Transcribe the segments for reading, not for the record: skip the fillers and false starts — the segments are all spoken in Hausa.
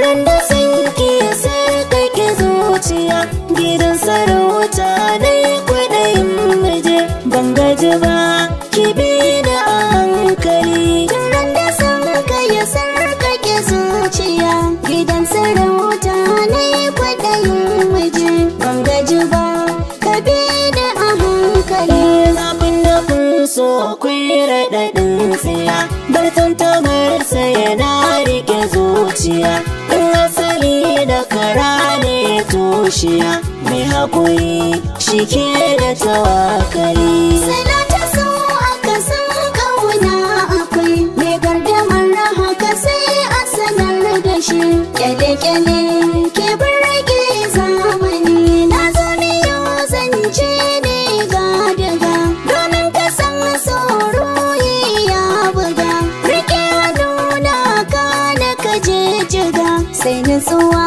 ran da sanki ya sarƙaƙe zuciya, gidan sarauta na yi kwaɗayin muje. Ban gaji ba ki bi da a hankali. ran da sanka ya sarƙaƙe zuciya, gidan sarauta na yi kwaɗayin muje. Ban gaji ba ka bi da a hankali. Zafin da kun so akwai raɗaɗin tsiya, bartan tamarsa yana rike zuciya. In asali da kara ne tushiya, mai haƙuri shi ke da tawakali. Sana ta so aka san kauna akwai, mai gardamar haka sai a sanar da shi. Kyale-kyale ke birge zamani, na zo miyo zance ne ga daga. Domin ka san tsoro ya buga, rike nuna ka na ka jijjiga, sai nutsuwa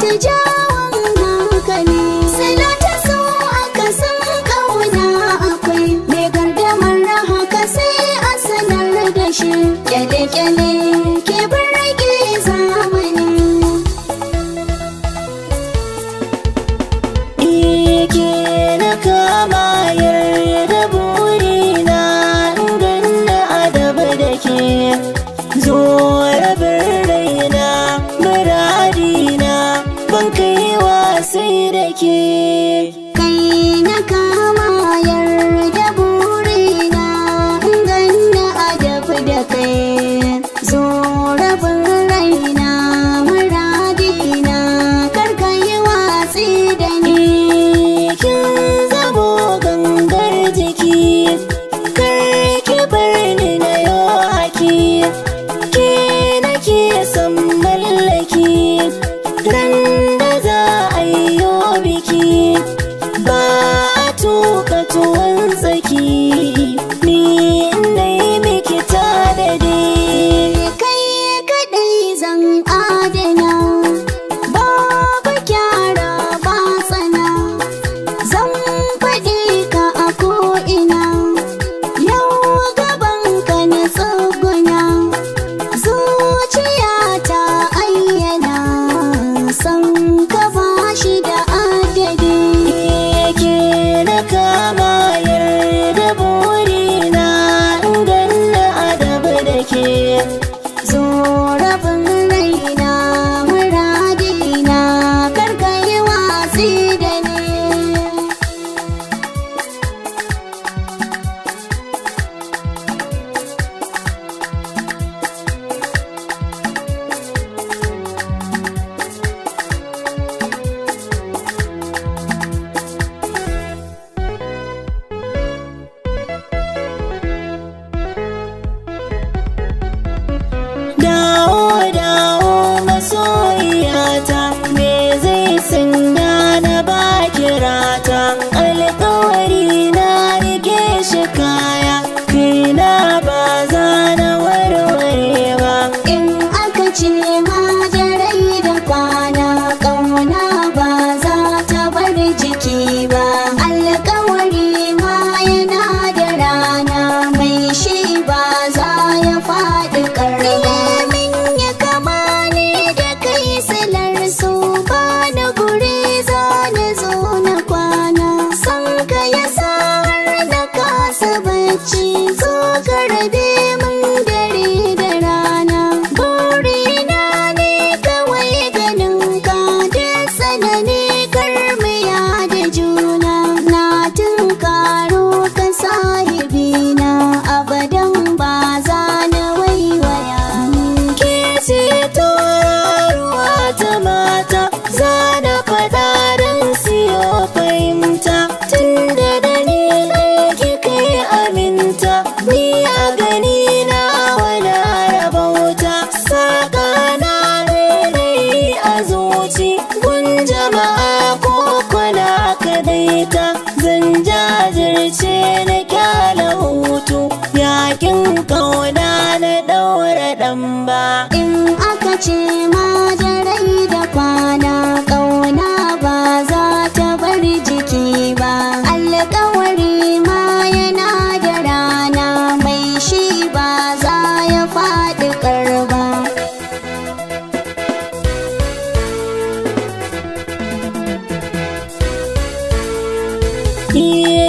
ta jawon hankali. Sana ta so aka san kauna akwai, mai gardamar haka sai a sanar da shi. Kyale-kyale ke birge zamani. Ike na kama yarda burina, ganna adaba da ke. Zo rabin raina, muradina, ban kai wasai da ke. Kai na kama yarda burina, ganna adabu da kai. Zo rabin raina, muradina, kar ka yi watsi da ni. Kin zamo gangar jiki, kar ki bar ni na yo haki. Ke nake son mallaki, ran da za a yi yo biki. Ba a tuka tuwon tsaki, ni na yi miki tanadi. Kai kaɗai zan adana, babu kyara ba tsana. Zan faɗi ka a ko'ina, yau gaban ka na tsuguna. Zuciya ta ayyana, san ka ba shi da adadi. Yake na kama yarda burina, ganna adaba da ke. Zo rabin raina,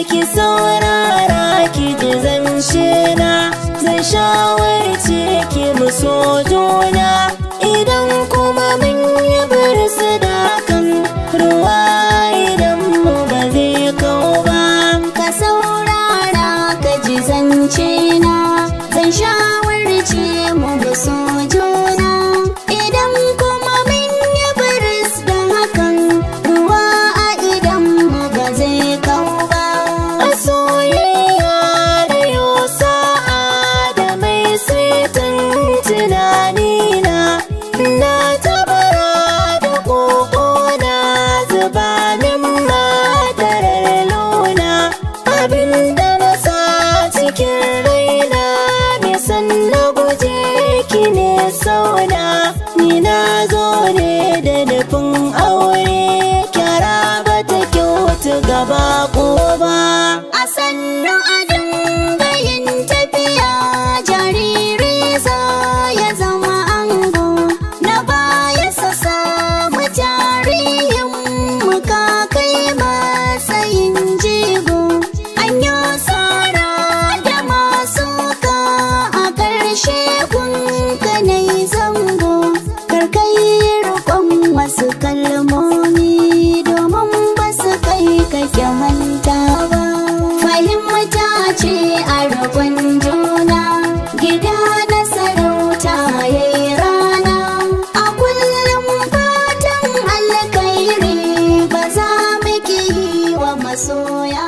ki saurara ki ji zance na, zan shawarce ki mu so juna. Idan kuma mun yi birsu da kan ruwa, idan mu ba zai kau ba. Ka saurara ka ji zance na, zan shawarce mu bi so juna. Idan kuma mun yi biris da hakan, ruwa a idan mu ba zai kau ba. A soyayya da yau sa'a da mai saitin tunanina, na tabara da koko na zuba min madarar launa. Abinda na sa cikin raina, mai san na guje ki ne sauna. Ni na zo ne da nufin aure, kyara ba ta kyautu gaba ko ba. A sannu a dinga yin tafiya, jariri za ya zama ango. Na baya sa samu jariyin muka kai matsayin jigo. An yi tsara da masu ka a ƙarshe kunka na yi zango. Karkai rikon wasu kalmomi, domin ba su kai kake manta ba. Fahimta ce a rabon juna, gida na sarauta ya yi rana. A kullum fatan alkhairi ba za mu ki yi wa masoya.